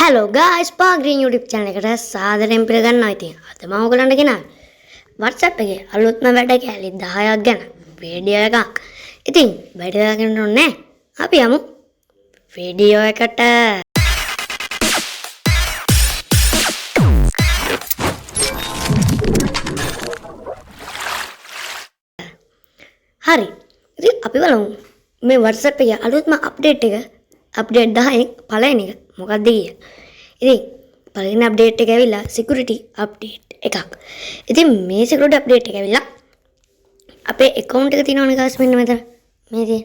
Hello guys, Green YouTube channel එකට සාදරයෙන් පිළිගන්නවා. ඉතින් අද මම ඔයගලන්ට ගෙනාවේ WhatsApp එකේ අලුත්ම වැඩ කැලි 10ක් ගැන වීඩියෝ එකක්. ඉතින් වැඩ ගන්න ඕනේ. අපි යමු වීඩියෝ එකට. හරි. ඉතින් අපි බලමු මේ WhatsApp එකේ අලුත්ම අප්ඩේට් එක අප්ඩේට් 10 පළවෙනි එක මොකක්ද කියලා. ඉතින් පළවෙනි අප්ඩේට් එක ඇවිල්ලා security update එකක්. ඉතින් මේ security update එක ඇවිල්ලා අපේ account එක තියෙනවනේ guys මෙන්න මෙතන. මේ තියෙන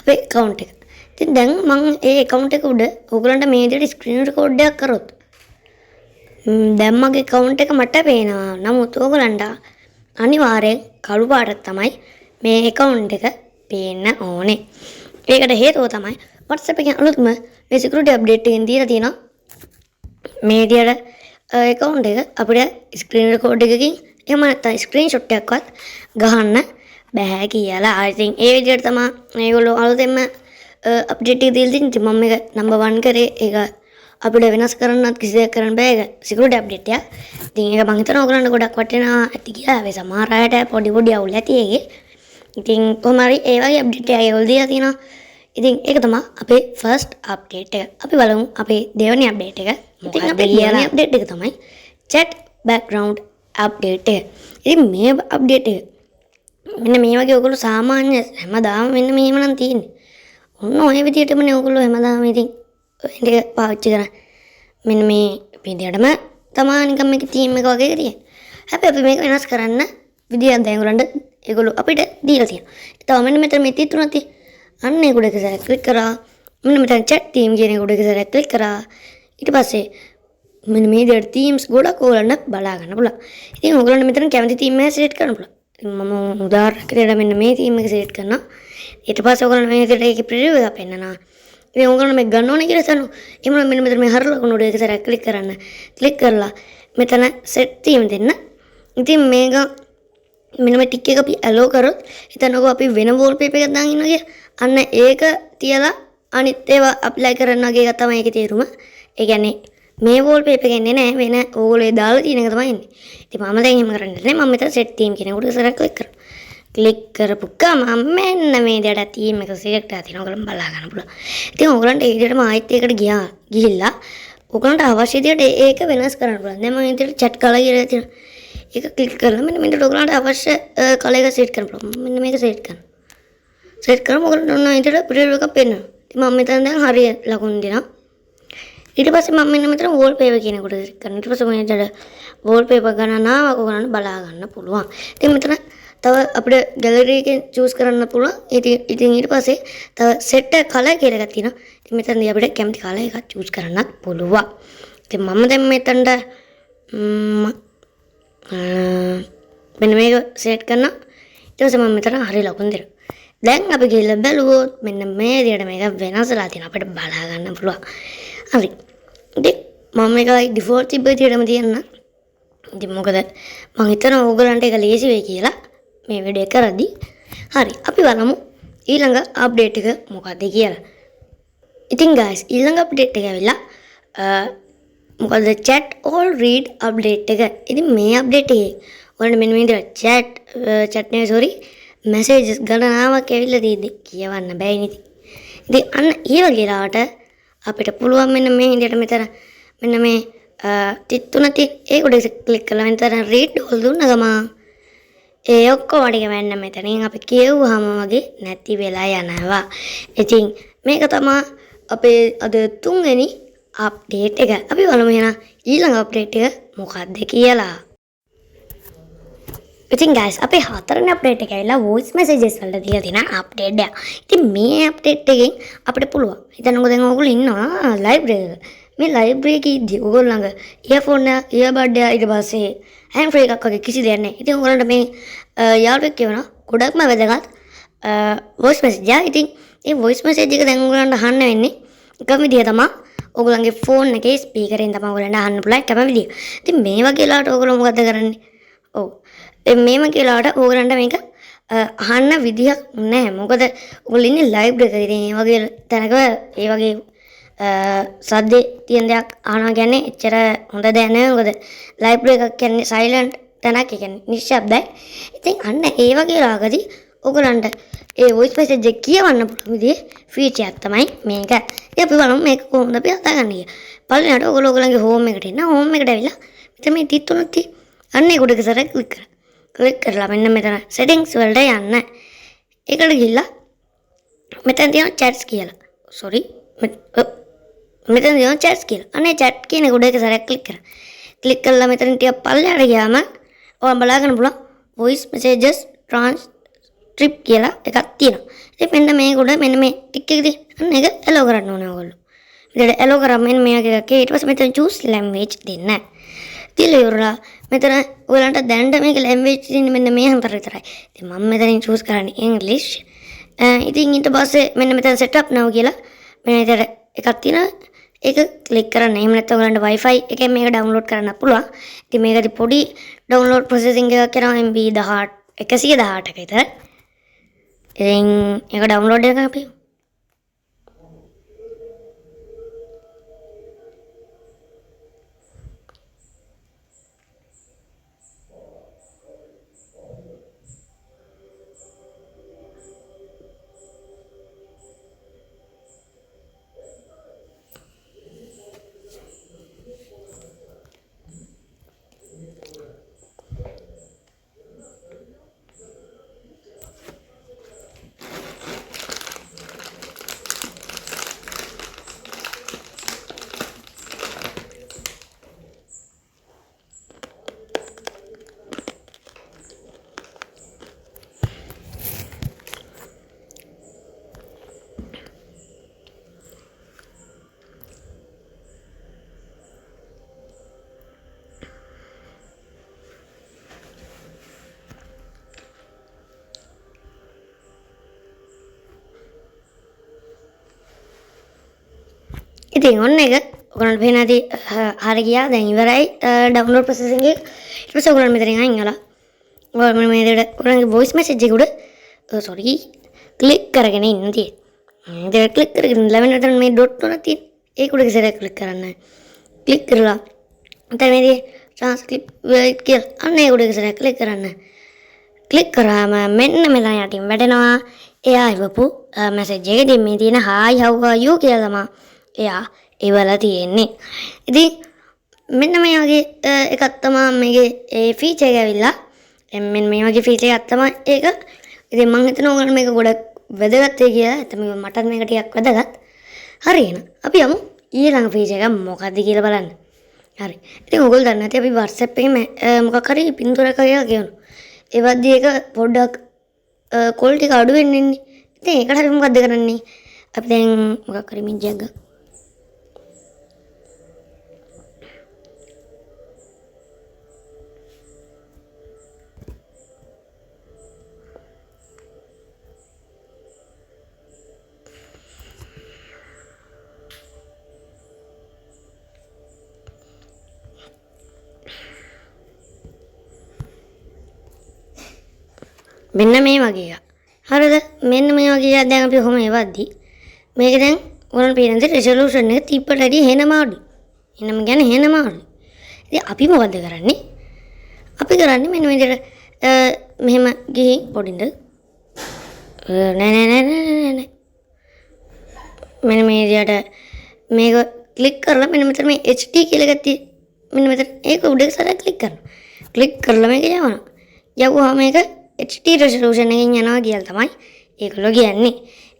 අපේ account එක. ඉතින් දැන් මම ඒ account එක උඩ ඔයගලන්ට මේ විදිහට screen record එකක් කරොත් දැන් මගේ account එක මට පේනවා. නමුත් ඔයගලන්ට අනිවාර්යෙන් කළු පාටක් තමයි මේ account එක පේන්න ඕනේ. ඒකට හේතුව තමයි WhatsApp එකේ අලුත්ම මේ security update එකෙන් දීලා තියෙනවා මේ විදියට account එක අපිට screen record එකකින් එහෙම නැත්නම් screenshot එකක්වත් ගහන්න බෑ කියලා. I think ඒ විදියට තමයි මේගොල්ලෝ අලුතෙන්ම update එක දීලා තියෙන්නේ. මම මේක number 1 කරේ. ඒක අපිට වෙනස් කරන්නත් කිසි දෙයක් කරන්න බෑ. ඒක security update එක. ඉතින් ඒක මම හිතනවා ඔයගලන්ට ගොඩක් වටිනවා ඇති කියලා. ඒ සමහර අයට පොඩි අවුල් ඇති ඒකේ. ඉතින් කොහොම හරි ඒ වගේ අප්ඩේට් එකක් ඒගොල්ලෝ දීලා තියෙනවා. ඉතින් ඒක තමයි අපේ ෆස්ට් අප්ඩේට් එක. අපි බලමු අපේ දෙවෙනි අප්ඩේට් එක. ඉතින් අපේ දෙවෙනි අප්ඩේට් එක තමයි chat background අප්ඩේට් එක. ඉතින් මේ අප්ඩේට් එක මෙන්න මේ වගේ ඔයගොල්ලෝ සාමාන්‍ය හැමදාම මෙන්න මෙහෙම නම් තියෙන්නේ. ඔන්න ඔය විදිහටමනේ ඔයගොල්ලෝ හැමදාම ඉතින් ඒක පාවිච්චි කරන්නේ. මෙන්න මේ විදිහටම තමයි නිකන් මේක තීම් එක වගේ තියෙන්නේ. හැබැයි අපි මේක වෙනස් කරන්න විදියක් දැන් ඔයගොල්ලන්ට ඒගොල්ලෝ අපිට දීලා තියෙනවා. ඒතව මෙන්න මෙතන මේ තියුණා තියෙන්නේ. අන්න ඒක උඩ එක සැරයක් ක්ලික් කරා. මෙන්න මෙතන chat team කියන එක උඩ එක සැරයක් ක්ලික් කරා. ඊට පස්සේ මෙන්න මේ විදිහට themes ගොඩක් ඔයගලන්ට බලා ගන්න පුළුවන්. ඉතින් ඔයගලන්ට මෙතන කැමති theme එක select කරන්න පුළුවන්. ඉතින් මම උදාහරණයක් මෙන්න මේ theme එක select කරනවා. ඊට පස්සේ ඔයගලන්ට මේ විදිහට ඒකේ preview එක පෙන්නනවා. ඉතින් ඔයගලන්ට මේක ගන්න ඕනේ කියලා හිතනවා. එහෙම මෙන්න මෙතන මේ හරල ලකුණු උඩ එක සැරයක් ක්ලික් කරන්න. ක්ලික් කරලා මෙතන set theme දෙන්න. ඉතින් මේක මෙන්න මේ ටික් එක අපි allow කරොත් හිතන්නකෝ අපි වෙන wallpaper එකක් දාගෙන ඉන්නවා කියලා. අන්න ඒක තියලා අනිත් ඒවා apply කරනවා කියන එක තමයි ඒකේ තේරුම. ඒ කියන්නේ මේ wallpaper එක එන්නේ නැහැ වෙන ඕගොල්ලෝ දාලා තියෙන එක තමයි එන්නේ. ඉතින් මම දැන් එහෙම කරන්නේ නැහැ. මම මෙතන set theme කියන උඩ සරක් ක්ලික් කරනවා. ක්ලික් කරපු ගමන් මෙන්න මේ විදිහට theme එක select කරලා තියෙනවා. ඔයගොල්ලෝ බලා ගන්න පුළුවන්. ඉතින් ඔයගොල්ලන්ට ඒ විදිහටම ආයෙත් ඒකට ගිහිල්ලා ඔයගොල්ලන්ට අවශ්‍ය විදිහට ඒක වෙනස් කරන්න පුළුවන්. දැන් මම විදිහට chat color කියලා තියෙනවා. ඒක ක්ලික් කරලා මෙන්න මෙතන ඔයගොල්ලන්ට අවශ්‍ය color එක set කරන්න පුළුවන්. මෙන්න මේක set කරනවා. set කරමු ඔයගොල්ලන්ට ඔන්න විදිහට preview එකක් පෙන්නනවා. ඉතින් මම මෙතන දැන් හරිය ලකුණු දෙනවා. ඊට පස්සේ මම මෙන්න මෙතන wallpaper කියන එකට ක්ලික් කරනවා. ඊට පස්සේ මම මෙතන wallpaper ගණනාවක් ඔයගොල්ලන්ට බලා ගන්න පුළුවන්. ඉතින් මෙතන තව අපිට gallery එකෙන් choose කරන්න පුළුවන්. ඉතින් ඊට පස්සේ තව set color කියලා එකක් තියෙනවා. ඉතින් මෙතනදී අපිට කැමති color එකක් choose කරන්නත් පුළුවන්. ඉතින් මම දැන් මෙතනට මෙන්න මේක select කරනවා. ඊට පස්සේ මම මෙතන හරිය ලකුණු දෙනවා. දැන් අපි ගිහලා බැලුවොත් මෙන්න මේ විදිහට මේක වෙනස්ලා තියෙනවා. අපිට බලා ගන්න පුළුවන්. හරි. ඉතින් මම මේක default තිබ්බ විදිහටම තියන්න. ඉතින් මොකද මම හිතනවා ඕගලන්ට ඒක ලේසි වෙයි කියලා මේ වීඩියෝ කරද්දී. හරි. අපි බලමු ඊළඟ අප්ඩේට් එක මොකක්ද කියලා. ඉතින් guys ඊළඟ අප්ඩේට් එක ඇවිල්ලා මොකද chat all read update එක. ඉතින් මේ අප්ඩේට් එකේ ඔයාලට මෙන්න මේ විදිහට chat නේ sorry messages ගණනාවක් ඇවිල්ලා තියෙද්දි කියවන්න බෑ නේද? ඉතින් අන්න ඒ වගේ ලාට අපිට පුළුවන් මෙන්න මේ විදිහට මෙතන මෙන්න මේ තිත්තුන ඒ උඩ ක්ලික් කරලා මෙතන read all දුන්න ගමන් ඒ ඔක්කොම ටික වෙන්න මෙතනින් අපි කියවුවාම වගේ නැති වෙලා යනවා. ඉතින් මේක තමයි අපේ අද තුන්වෙනි අප්ඩේට් එක. අපි බලමු එහෙනම් ඊළඟ අප්ඩේට් එක මොකක්ද කියලා. ඉතින් guys අපේ හතරවෙනි අප්ඩේට් එක ඇවිල්ලා voice messages වලට දීලා තියෙන අප්ඩේට් එක. ඉතින් මේ අප්ඩේට් එකෙන් අපිට පුළුවන්. හිතන්නකෝ දැන් ඔයගොල්ලෝ ඉන්නවා ලයිබ්‍රරි එක. මේ ලයිබ්‍රරි එකේදී ඔයගොල්ලෝ ළඟ earphone එක, earbud එක ඊට පස්සේ hand free එකක් වගේ කිසි දෙයක් නැහැ. ඉතින් ඔයගොල්ලන්ට මේ යාළුවෙක් කියනවා ගොඩක්ම වැදගත් voice message එක. ඉතින් මේ voice message එක දැන් ඔයගොල්ලන්ට අහන්න වෙන්නේ එකම විදිය තමයි ඔයගොල්ලන්ගේ phone එකේ speaker එකෙන් තමයි ඔයගොල්ලන්ට අහන්න පුළුවන් එකම විදිය. ඉතින් මේ වගේ ලාට ඔයගොල්ලෝ මොකද කරන්නේ? ඔව් මේම කියලාට ඕගලන්ට මේක අහන්න විදියක් නැහැ. මොකද ඔයගොල්ලෝ ඉන්නේ ලයිබ්‍රරි එකේ. ඉතින් ඒ වගේ තැනක ඒ වගේ සද්දේ තියෙන දෙයක් අහනවා කියන්නේ එච්චර හොඳ දෙයක් නෙවෙයි. මොකද ලයිබ්‍රරි එකක් කියන්නේ සයිලන්ට් තැනක්, ඒ කියන්නේ නිශ්ශබ්දයි. ඉතින් අන්න ඒ වගේ රාගදී ඔයගලන්ට ඒ වොයිස් මෙසේජ් එක කියවන්න පුළුවන් විදිහේ ෆීචර් එකක් තමයි මේක. ඉතින් අපි බලමු මේක කොහොමද අපි හදාගන්නේ කියලා. පළවෙනියට ඔයගොල්ලෝගේ හෝම් එකට එන්න. හෝම් එකට ඇවිල්ලා මෙතන මේ ටික් තුනක් තියෙන. අන්න ඒක උඩ සැරයක් ක්ලික් කරා. ක්ලික් කරලා මෙන්න මෙතන සෙටින්ග්ස් වලට යන්න. ඒකට ගිහිල්ලා මෙතන තියෙන chats කියලා. sorry මෙතන තියෙන chats කියලා. අනේ chat කියන එක උඩ එක සැරයක් ක්ලික් කරා. ක්ලික් කළා මෙතන ටිකක් පල්ලෙහාට ගියාම ඔයාලා බලාගන්න පුළුවන් voice messages transcript කියලා එකක් තියෙනවා. ඉතින් මෙන්න මේක උඩ මෙන්න මේ ටික් එක තියෙන. අන්න ඒක allow කරන්න ඕනේ ඔයගොල්ලෝ. මෙතන allow කරාම මෙන්න මේ වගේ එකක්. ඊට පස්සේ මෙතන choose language දෙන්න. තියලා ඉවරලා මෙතන ඔයාලන්ට දැනට මේක language තියෙන්නේ මෙන්න මේ හන්තර විතරයි. ඉතින් මම මෙතනින් choose කරන්නේ English. ඉතින් ඊට පස්සේ මෙන්න මෙතන setup now කියලා මෙන්න විතර එකක් තියෙනවා. ඒක ක්ලික් කරන්න. එහෙම නැත්නම් ඔයාලන්ට Wi-Fi එකෙන් මේක download කරන්න පුළුවන්. ඉතින් මේකදී පොඩි download processing එකක් කරනවා MB 118ක විතර. ඉතින් ඒක download එක අපි ඉතින් ඔන්න එක ඔයගොල්ලන්ට පේන ඇති හරිය ගියා. දැන් ඉවරයි download processing එක. ඊට පස්සේ ඔයගොල්ලන් මෙතනින් අයින් වෙලා ඔයගොල්ලෝ මේ විදිහට ඔයගොල්ලන්ගේ voice message එක උඩ sorry ක්ලික් කරගෙන ඉන්න තියෙන්නේ. ඉතින් ක්ලික් කරගෙන ළමෙන් මෙතන මේ dot තුනක් තියෙන. ඒක උඩ ඉස්සරහ ක්ලික් කරන්න. ක්ලික් කරලා මෙතන මේ transcript කියලා අන්න ඒක උඩ ඉස්සරහ ක්ලික් කරන්න. ක්ලික් කරාම මෙන්න මෙතන යටින් වැටෙනවා එයා ඉවපු message එකේ මේ තියෙන hi how are you කියලා තමයි එයා ඒවලා තියෙන්නේ. ඉතින් මෙන්න මේ වගේ එකක් තමයි මේකේ ඒ ෆීචර් එක ඇවිල්ලා. මෙන්න මේ වගේ ෆීචර් එකක් තමයි ඒක. ඉතින් මම හිතනවා ඔයගොල්ලෝ මේක ගොඩක් වැදගත් වෙයි කියලා. නැත්නම් මටත් මේක ටිකක් වැදගත්. හරි එහෙනම් අපි යමු ඊළඟ ෆීචර් එක මොකක්ද කියලා බලන්න. හරි. ඉතින් ඔයගොල්ලෝ දන්නේ නැති අපි WhatsApp එකේ මොකක් හරි පින්තූරයක් කියලා කියනවා. ඒ වද්දී ඒක පොඩ්ඩක් quality එක අඩු වෙන්නේ ඉන්නේ. ඉතින් ඒකට අපි මොකද්ද කරන්නේ? අපි දැන් මොකක් හරි මිනිජයක් ගන්න. මෙන්න මේ වගේ එකක්. හරිද? මෙන්න මේ වගේ එකක් දැන් අපි කොහොම එවද්දි මේක දැන් ඔයාලට පේන දේ resolution එක තිබ්බට වැඩිය හෙනම අඩුයි. එනම කියන්නේ හෙනම අඩුයි. ඉතින් අපි මොකද කරන්නේ? අපි කරන්නේ මෙන්න මේ විදිහට මෙහෙම ගිහින් පොඩින්ද නෑ මෙන්න මේ විදිහට මේක ක්ලික් කරලා මෙන්න මෙතන මේ HD කියලා එකක් තියෙන. මෙන්න මෙතන ඒක උඩ සරක් ක්ලික් කරනවා. ක්ලික් කරලා මේක යවනවා. යවුවාම මේක HD resolution එකෙන් යනවා කියලා තමයි ඒගොල්ලෝ කියන්නේ.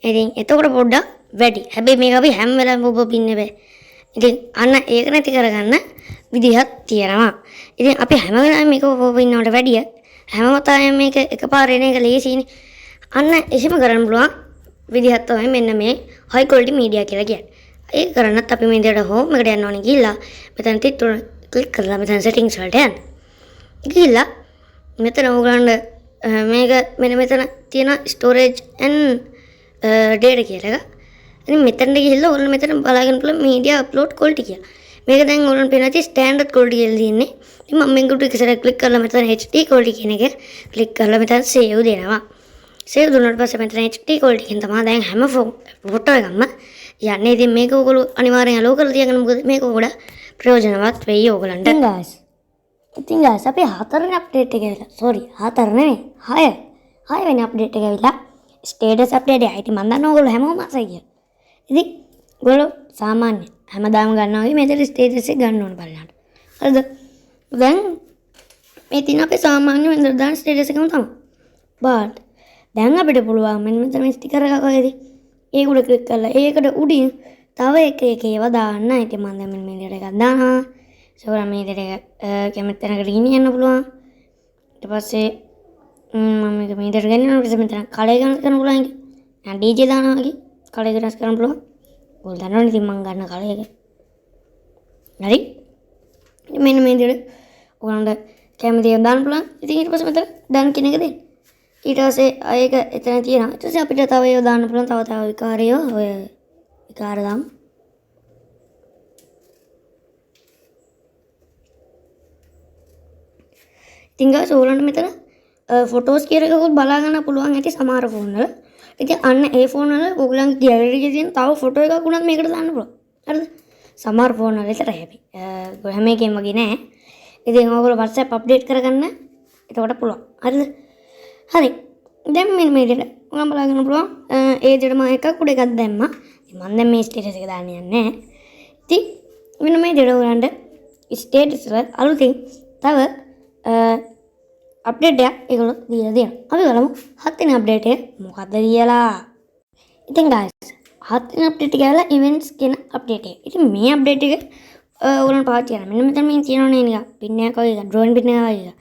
ඉතින් එතකොට පොඩ්ඩක් වැඩි. හැබැයි මේක අපි හැම වෙලාවෙම ඔබින්න බෑ. ඉතින් අන්න ඒක නැති කරගන්න විදිහක් තියෙනවා. ඉතින් අපි හැම වෙලාවෙම මේක ඔබින්නවට වැඩිය හැම වතාවෙම මේක එකපාරේ එන එක ලේසියිනේ. අන්න එහෙම කරන්න පුළුවන් විදිහක් තමයි මෙන්න මේ high quality media කියලා කියන්නේ. ඒක කරන්නත් අපි මේ විදිහට home එකට යන්න ඕනේ ගිහිල්ලා මෙතන තිත්තුන ක්ලික් කරලා මෙතන settings වලට යන්න. ගිහිල්ලා මෙතන ඕගලන්ට මේක මෙන්න මෙතන තියෙන storage and data කියලා එක. ඉතින් මෙතනට ගිහිල්ලා ඔයාලා මෙතන බලාගෙන පුළුවන් media upload quality කියලා. මේක දැන් ඔයාලට පේන ඇති standard quality කියලා තියෙන්නේ. ඉතින් මම මේකට ඉස්සරහ ක්ලික් කරලා මෙතන HD quality කියන එක ක්ලික් කරලා මෙතන save දෙනවා. සේව් දුන්නාට පස්සේ මෙතන HD quality එකෙන් තමයි දැන් හැම ෆොටෝ එකක්ම යන්නේ. ඉතින් මේක ඔයගොල්ලෝ අනිවාර්යෙන් අලෝව කරලා තියාගන්න. මොකද මේක ගොඩක් ප්‍රයෝජනවත් වෙයි ඔයගලන්ට. ඉතින් guys අපි හතරවෙනි අප්ඩේට් එක ඇවිල්ලා. sorry හතර නෙවෙයි 6. 6 වෙනි අප්ඩේට් එක ඇවිල්ලා. ස්ටේටස් අප්ඩේට් එක. ඉතින් මම දන්නවා ඔයගොල්ලෝ හැමෝම අසයි කියලා. ඉතින් ඔයගොල්ලෝ සාමාන්‍ය හැමදාම ගන්නවා වගේ මේකට ස්ටේටස් එක ගන්න ඕන බලන්න. හරිද? දැන් මේ තින අපේ සාමාන්‍ය වෙනදා දාන ස්ටේටස් එකම තමයි. but දැන් අපිට පුළුවන් මෙන්න මෙතන මේ ස්ටිකර් එකක් වගේදී ඒක උඩ ක්ලික් කරලා ඒකට උඩින් තව එක ඒවා දාන්න. ඉතින් මම දැන් මෙන්න මේ විදිහට එකක් දානවා. සෝරා මේ විදිහට කැමති තැනකට ගෙනියන්න පුළුවන්. ඊට පස්සේ මම මේක මේ විදිහට ගෙනියනවා. ඊට පස්සේ මෙතන කලර් වෙනස් කරන්න පුළුවන්. දැන් DJ දානවා වගේ කලර් වෙනස් කරන්න පුළුවන්. ඔයාලා දන්නවනේ ඉතින් මම ගන්න කලර් එක. හරි? මෙන්න මේ විදිහට ඔයාලන්ට කැමති එක දාන්න පුළුවන්. ඉතින් ඊට පස්සේ මෙතන ඩන් කියන එක දෙන්න. ඊට පස්සේ ඒක එතන තියෙනවා. ඊට පස්සේ අපිට තව ඒවා දාන්න පුළුවන්. තව විකාරය ඔය විකාර දාමු. ඉතින් ගාස් ඕගොල්ලන්ට මෙතන ෆොටෝස් කියලා එකකුත් බලා ගන්න පුළුවන් ඇති සමහර ෆෝන් වල. ඉතින් අන්න ඒ ෆෝන් වල ඕගොල්ලන්ගේ ගෑලරි එකේ තියෙන තව ෆොටෝ එකක් උනත් මේකට දාන්න පුළුවන්. හරිද? සමහර ෆෝන් වල විතරයි හැබැයි. හැම එකෙම වගේ නෑ. ඉතින් ඕගොල්ලෝ WhatsApp අප්ඩේට් කරගන්න එතකොට පුළුවන්. හරිද? හරි. දැන් මෙන්න මේ විදිහට ඔයාලා බලා ගන්න පුළුවන්. ඒ විදිහට මම එකක් උඩ එකක් දැම්මා. ඉතින් මම දැන් මේ ස්ටේටස් එක දාන්න යන්නේ නෑ. ඉතින් මෙන්න මේ විදිහට ඔයගලන්ට ස්ටේටස් වල අලුතින් තව අප්ඩේට් එකක් ඒගොල්ලෝ දීලා දෙනවා. අපි බලමු 7 වෙනි අප්ඩේට් එක මොකක්ද කියලා. ඉතින් guys 7 වෙනි අප්ඩේට් එක ඇවිල්ලා ඉවෙන්ට්ස් කියන අප්ඩේට් එක. ඉතින් මේ අප්ඩේට් එක ඔයගොල්ලන්ට පාවිච්චි කරන්න. මෙන්න මෙතන මේ තියෙනවනේ නිකන් පින් එකක් වගේ ඩ්‍රෝන් පින් එකක් වගේ.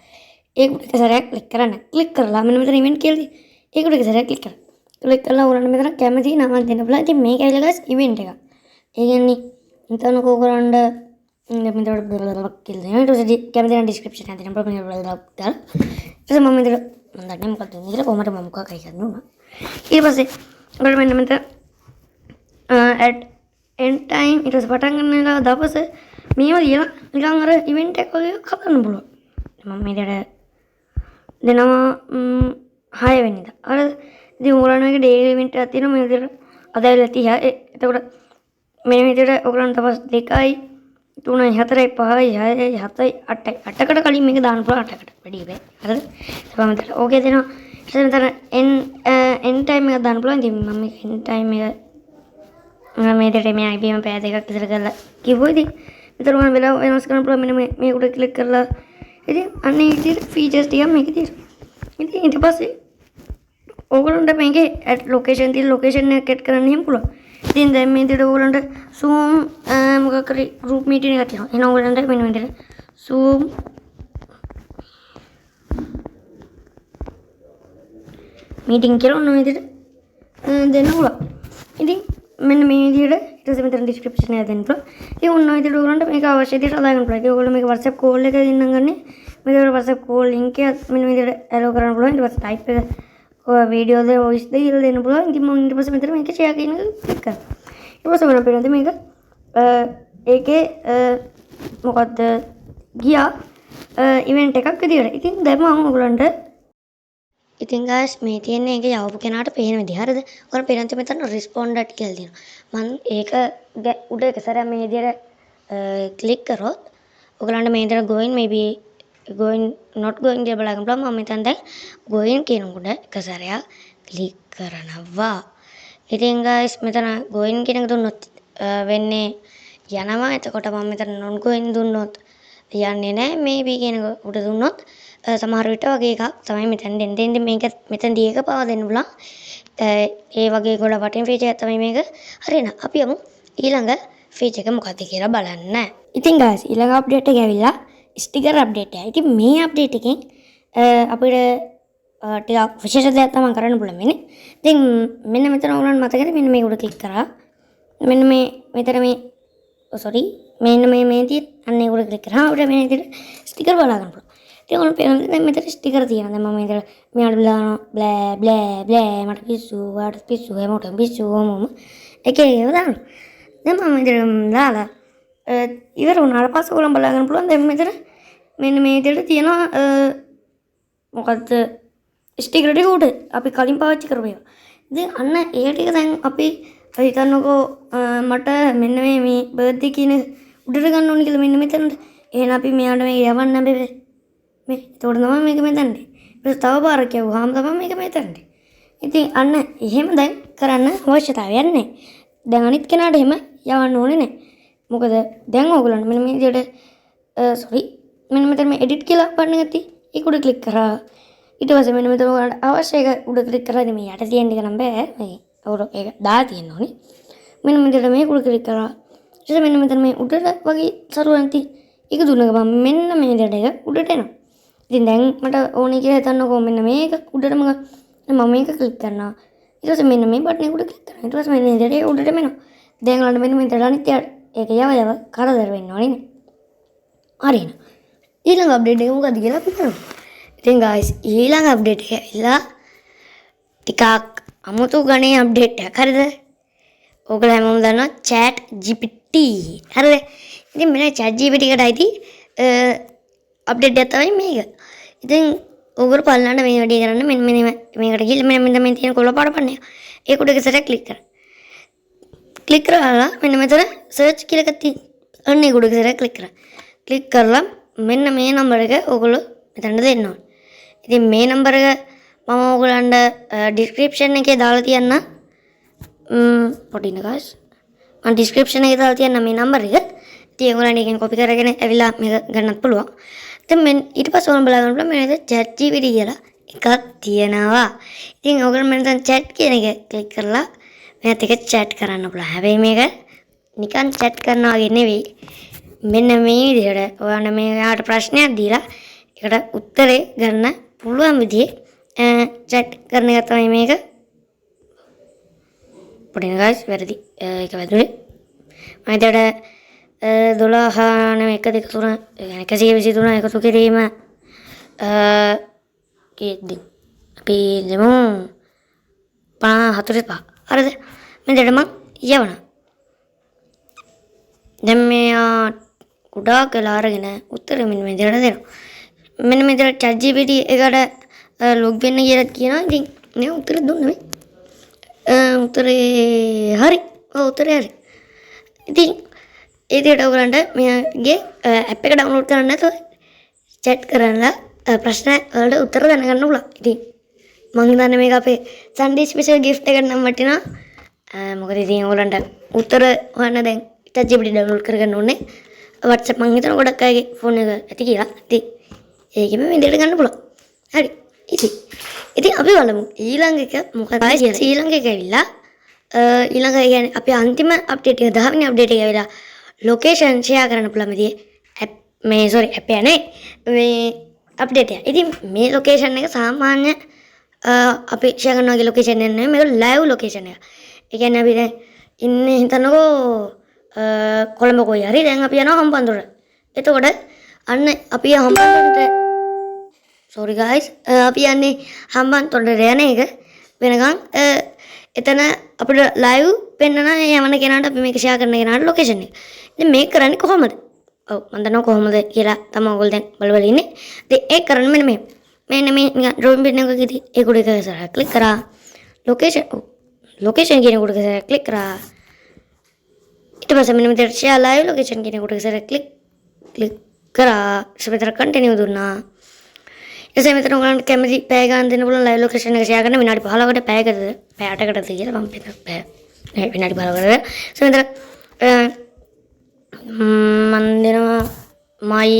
ඒක එක සැරයක් ක්ලික් කරන්න. ක්ලික් කරලා මෙන්න මෙතන ඉවෙන්ට් කියලා තියෙනවා. ඒක එක සැරයක් ක්ලික් කරන්න. ක්ලික් කරලා ඔයගොල්ලන්ට මෙතන කැමති නමක් දෙන්න පුළුවන්. ඉතින් මේක ඇවිල්ලා guys ඉවෙන්ට් එකක්. ඒ කියන්නේ මෙතන කෝකරන්න මෙතන කියලා දෙනවා. ඊට පස්සේ කැමති නම් ඩිස්ක්‍රිප්ෂන් එකේ දෙන්න පුළුවන්. දාලා ඊට පස්සේ මම දන්නේ මොකක්ද වෙන්නේ කියලා කොහමද මම මොකක් හරි කරන්න උනා. ඊට පස්සේ ඔයාලා මෙන්න මෙතන at end time ඊට පස්සේ පටන් ගන්න වෙලාව දවස මේවා ලියලා නිකන් අර ඉවෙන්ට් එකක් වගේ හදන්න පුළුවන්. මම මේ විදිහට දෙනවා 6 වෙනිදා. අර ඉතින් ඔයාලට මේක ඩේලි ඉවෙන්ට් එකක් තියෙනවා මේ විදිහට අද වෙලා 30. එතකොට මේ විදිහට ඔයාලන්ට තවස් 2යි 3යි 4යි 5යි 6යි 7යි 8යි 8කට කලින් මේක දාන්න පුළුවන් 8කට වැඩි බෑ. හරිද? ඊට පස්සේ ඕකේ දෙනවා. ඊට පස්සේ end time එක දාන්න පුළුවන්. ඉතින් මම මේක end time එක මේ දෙයට මේ IBM පෑ දෙකක් ඉස්සර කරලා කිව්වා. ඉතින් විතර මම වෙලාව වෙනස් කරන්න පුළුවන්. මෙන්න මේ උඩ ක්ලික් කරලා ඉතින් අන්න ඒ විදිහට ෆීචර්ස් ටිකක් මේකේ තියෙනවා. ඉතින් ඊට පස්සේ ඕගොල්ලන්ට මේකේ ලොකේෂන් තියෙන ලොකේෂන් එක ඇඩ් කරන්න එහෙම පුළුවන්. ඉතින් දැන් මේ විදිහට ඕගොල්ලන්ට zoom මොකක් හරි group meeting එකක් තියෙනවා. එහෙනම් ඕගොල්ලන්ට මෙන්න මේ විදිහට zoom meeting කියලා ඔන්න ඔය විදිහට දෙන්න පුළුවන්. ඉතින් මෙන්න මේ විදිහට ඊට පස්සේ මෙතන ඩිස්ක්‍රිප්ෂන් එක දෙන්න පුළුවන්. ඉතින් ඔන්න ඔය විදිහට ඕගොල්ලන්ට මේක අවශ්‍ය විදිහට හදාගන්න පුළුවන්. ඉතින් ඕගොල්ලෝ මේක WhatsApp call එක දෙන්නම් ගන්නේ. මේක WhatsApp call link එක මෙන්න මේ විදිහට allow කරන්න පුළුවන්. ඊට පස්සේ type එක ඔය වීඩියෝ ද voice ද කියලා දෙන්න පුළුවන්. ඉතින් මම ඊට පස්සේ මෙතන මේක share කියන එක ක්ලික් කරනවා. ඊට පස්සේ වෙන පේනවා මේක ඒකේ මොකද්ද ගියා ඉවෙන්ට් එකක් විදිහට. ඉතින් දැන් මම ඔයගොල්ලන්ට ඉතින් guys මේ තියෙන්නේ ඒක යවපු කෙනාට පේන විදිහ. හරිද? ඔයාලා පේනත් මෙතන responded කියලා තියෙනවා. මම ඒක උඩ එක සැරයක් මේ විදිහට ක්ලික් කරොත් ඔයගලන්ට මේ විදිහට going maybe going not going කියලා බලන්න පුළුවන්. මම මෙතන දැන් going කියනකොට එක සැරයක් ක්ලික් කරනවා. ඉතින් guys මෙතන going කියන එක දුන්නොත් වෙන්නේ යනවා. එතකොට මම මෙතන non going දුන්නොත් යන්නේ නැහැ. maybe කියන එක උඩ දුන්නොත් සමහර විට වගේ එකක් තමයි මෙතන දෙන්නේ. මේක මෙතනදී එක පාව දෙන්න පුළුවන්. ඒ වගේ ගොඩ වටින ෆීචර් එකක් තමයි මේක. හරියන අපි යමු ඊළඟ ෆීචර් එක මොකක්ද කියලා බලන්න. ඉතින් guys ඊළඟ අප්ඩේට් එක ඇවිල්ලා ස්ටිකර් අප්ඩේට් එක. ඉතින් මේ අප්ඩේට් එකෙන් අපිට ටිකක් විශේෂ දෙයක් තමයි කරන්න පුළුවන් වෙන්නේ. ඉතින් මෙන්න මෙතන ඕනනම් මතකද මෙන්න මේක උඩ ක්ලික් කරා. මෙන්න මේ මෙතන මේ මෙන්න මේ තියෙන අන්න ඒක උඩ ක්ලික් කරා. අපිට මේ විදිහට ස්ටිකර් බලා ගන්න පුළුවන්. ඉතින් ඔන්න පේනවා දැන් මෙතන ස්ටිකර් තියෙනවා. දැන් මම මෙතන මෙයාට බ්ලෑ මට පිස්සු වාට පිස්සු හැමෝටම පිස්සු මොම එක ඒවා දානවා. දැන් මම මෙතන දාලා ඉවර වුණාට පස්සේ ඔයගොල්ලන් බලා ගන්න පුළුවන්. දැන් මෙතන මෙන්න මේ විදිහට තියෙනවා මොකද්ද ස්ටිකර් ටික උඩ අපි කලින් පාවිච්චි කරපු ඒවා. ඉතින් අන්න ඒ ටික දැන් අපි හිතන්නකෝ මට මෙන්න මේ බර්ත්ඩේ කියන උඩට ගන්න ඕනේ කියලා මෙන්න මෙතනට. එහෙනම් අපි මෙයාට මේක යවන්න බෑ. මේ ඒතකොට තමයි මේක මෙතනට. ඊට තව පාරක් යවුවාම තමයි මේක මෙතනට. ඉතින් අන්න එහෙම දැන් කරන්න අවශ්‍යතාවයක් නැහැ. දැන් අනිත් කෙනාට එහෙම යවන්න ඕනේ නැහැ. මොකද දැන් ඕගොල්ලන්ට මෙන්න මේ විදිහට මෙන්න මෙතන මේ එඩිට් කියලා බටන් එකක් තියෙයි. ඒක උඩ ක්ලික් කරා. ඊට පස්සේ මෙන්න මෙතන ඔයාලට අවශ්‍ය එක උඩ ක්ලික් කරලා මේ යට තියෙන එක නම් බෑ. මේ අවුර ඒක දාලා තියෙන්න ඕනේ. මෙන්න මෙතන මේ උඩ ක්ලික් කරා. ඊට මෙන්න මෙතන මේ උඩට වගේ සරුවක් තියෙයි. ඒක දුන්න ගමන් මෙන්න මේ දෙයට එක උඩට එනවා. ඉතින් දැන් මට ඕනේ කියලා හිතන්නකෝ මෙන්න මේක උඩටම මම මේක ක්ලික් කරනවා. ඊට පස්සේ මෙන්න මේ බටන් එක උඩ ක්ලික් කරනවා. ඊට පස්සේ මෙන්න මේ දෙයට උඩටම එනවා. දැන් ඔයාලට මෙන්න මෙතන අනිත් ඒක යව කරදර වෙන්න ඕනේ නේ. හරිද? ඊළඟ අප්ඩේට් එක මොකක්ද කියලා අපි බලමු. ඉතින් guys ඊළඟ අප්ඩේට් එක ඇවිල්ලා ටිකක් අමුතු ගණේ අප්ඩේට් එකක්. හරිද? ඔයගොල්ලෝ හැමෝම දන්නවා chat GPT. හරිද? ඉතින් මෙන්න chat GPT එකට අයිති අප්ඩේට් එකක් තමයි මේක. ඉතින් ඔයගොල්ලෝ බලන්න මේ වැඩේ කරන්න මෙන්න මේකට ගිහලා මෙන්න මේ තියෙන කොළ පාට පන්නේ. ඒක උඩ ඉස්සරහ ක්ලික් කරන්න. ක්ලික් කරලා මෙන්න මෙතන සර්ච් කියලා එකක් තියෙනවා. අන්න ඒක උඩ ඉස්සරහ ක්ලික් කරන්න. ක්ලික් කරලා මෙන්න මේ නම්බර එක ඔයගොල්ලෝ මෙතනට දෙන්න ඕනේ. ඉතින් මේ නම්බර එක මම ඔයගොල්ලන්ට ඩිස්ක්‍රිප්ෂන් එකේ දාලා තියන්න. පොඩින guys. මම ඩිස්ක්‍රිප්ෂන් එකේ දාලා තියන්න මේ නම්බර එක. ඉතින් ඔයගොල්ලන්ට එකෙන් කොපි කරගෙන ඇවිල්ලා මේක ගන්නත් පුළුවන්. ඉතින් ඊට පස්සේ ඔයගොල්ලෝ බලන්න පුළුවන් මේක chat GPT කියලා එකක් තියෙනවා. ඉතින් ඔයගොල්ලෝ මෙතන chat කියන එක ක්ලික් කරලා මේත් එක chat කරන්න පුළුවන්. හැබැයි මේක නිකන් chat කරනවා වගේ නෙවෙයි. මෙන්න මේ විදිහට ඔයාලා මේකට ප්‍රශ්නයක් දීලා ඒකට උත්තරේ ගන්න පුළුවන් විදිහේ chat කරන එක තමයි මේක. පොඩි guys වැරදි ඒක වැදුනේ. මම හිතුවට 12 නෙවෙයි 1 2 3 123 එකතු කිරීම කීයද අපි දෙමු 45. හරිද? මෙතනට මම යවනවා. දැන් මෙයා ගොඩාක් වෙලා අරගෙන උත්තර මෙන්න මේ දෙයට දෙනවා. මෙන්න මේ දෙයට chat GPT එකට ලොග් වෙන්න කියලා කියනවා. ඉතින් මේ උත්තර දුන්නා මේ. උත්තරේ හරි. ඔව් උත්තරේ හරි. ඉතින් ඒ දෙයට ඔයගලන්ට මෙයාගේ ඇප් එක ඩවුන්ලෝඩ් කරන්න නැතුව chat කරලා ප්‍රශ්න වලට උත්තර දැනගන්න පුළුවන්. ඉතින් මම හිතන්නේ මේක අපේ Sunday special gift එකට නම් වටිනවා. මොකද ඉතින් ඔයගලන්ට උත්තර හොයන්න දැන් chat GPT ඩවුන්ලෝඩ් කරගන්න ඕනේ. WhatsApp මම හිතන ගොඩක් අයගේ ෆෝන් එක ඇති කියලා. ඉතින් ඒකෙම මේ දෙයට ගන්න පුළුවන්. හරි. ඉතින් අපි බලමු ඊළඟ එක මොකක්ද කියලා. ඊළඟ එක ඇවිල්ලා ඊළඟ කියන්නේ අපි අන්තිම අප්ඩේට් එක 10 වෙනි අප්ඩේට් එක ඇවිල්ලා ලොකේෂන් ෂෙයා කරන්න පුළුවන් විදිහේ ඇප් ඇප් යන්නේ මේ අප්ඩේට් එක. ඉතින් මේ ලොකේෂන් එක සාමාන්‍ය අපි ෂෙයා කරන වගේ ලොකේෂන් එක නෙමෙයි. මේක ලයිව් ලොකේෂන් එක. ඒ කියන්නේ අපි දැන් ඉන්නේ හිතන්නකෝ කොළඹ කොයි හරි දැන් අපි යනවා හම්බන්තොට. එතකොට අන්න අපි හම්බන්තොට sorry guys අපි යන්නේ හම්බන්තොට යන එක වෙනකන් එතන අපිට live පෙන්නන යවන කෙනාට අපි මේක share කරන කෙනාට location එක. ඉතින් මේක කරන්නේ කොහොමද? ඔව් මම දන්නවා කොහොමද කියලා තමයි ඔයගොල්ලෝ දැන් බලවල ඉන්නේ. ඉතින් ඒක කරන්න මෙන්න මේ drawing pad එකකදී ඒක උඩ ඉස්සරහ click කරා. location කියන උඩ ඉස්සරහ click කරා. ඊට පස්සේ මෙන්න මෙතන share live location කියන උඩ ඉස්සරහ click කරා. ඊට පස්සේ continue දුන්නා. එසේ මෙතන ඔයගලන්ට කැමති පැය ගන්න දෙන්න පුළුවන් live location එක share කරන්න විනාඩි 15කට පැයකටද පැය 8කටද කියලා මම හිතන පැය විනාඩි 15කට. so මෙතන මම දෙනවා my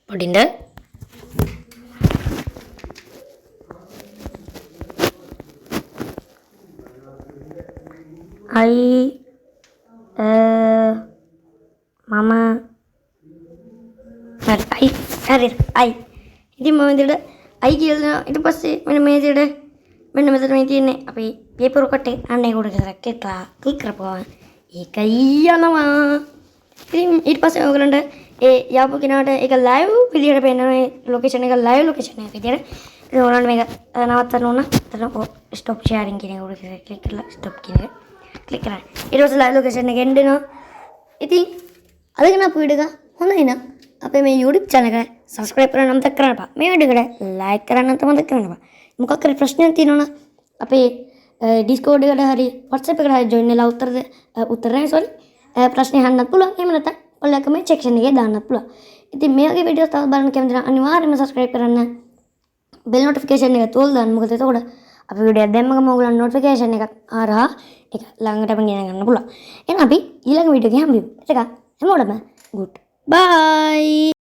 පොඩින්ද මම හරි ඉතින් මම විදිහට අයි කියලා ඊට පස්සේ මෙන්න මේ විදිහට මෙන්න මෙතන මේ තියෙන්නේ අපි පේපර් කටේ අන්න ඒක උඩ කරලා ක්ලික් කරපුවා ඒක යනවා. ඉතින් ඊට පස්සේ ඔයගලන්ට ඒ යාපු කෙනාට ඒක ලයිව් විදිහට පේනවා. මේ ලොකේෂන් එක ලයිව් ලොකේෂන් එක විදිහට. ඉතින් ඔයගලන්ට මේක නවත්තන්න ඕන. එතන ස්ටොප් ෂෙයාරින් කියන එක උඩ ක්ලික් කරලා ස්ටොප් කියන එක ක්ලික් කරන්න. ඊට පස්සේ ලයිව් ලොකේෂන් එක එන්නවා. ඉතින් අදගෙන අපේ වීඩියෝ එක හොඳයි නම් අපේ මේ YouTube channel එක subscribe කරන්න අමතක කරන්න එපා. මේ වීඩියෝ එකට like කරන්න අමතක කරන්න එපා. මොකක් හරි ප්‍රශ්නයක් තියෙනවා නම් අපේ Discord එකට හරි WhatsApp එකට හරි join වෙලා උත්තර ප්‍රශ්න අහන්නත් පුළුවන්. එහෙම නැත්නම් ඔයාලා comment section එකේ දාන්නත් පුළුවන්. ඉතින් මේ වගේ වීඩියෝස් තවත් බලන්න කැමති නම් අනිවාර්යයෙන්ම subscribe කරන්න. bell notification එක තෝල් දාන්න. මොකද එතකොට අපි වීඩියෝ දැම්මම ඔයගොල්ලන් notification එකක් ආරහා ඒක ළඟටම ගෙන ගන්න පුළුවන්. එහෙනම් අපි ඊළඟ වීඩියෝ එකේ හම්බෙමු. ඒක හැමෝටම good bye.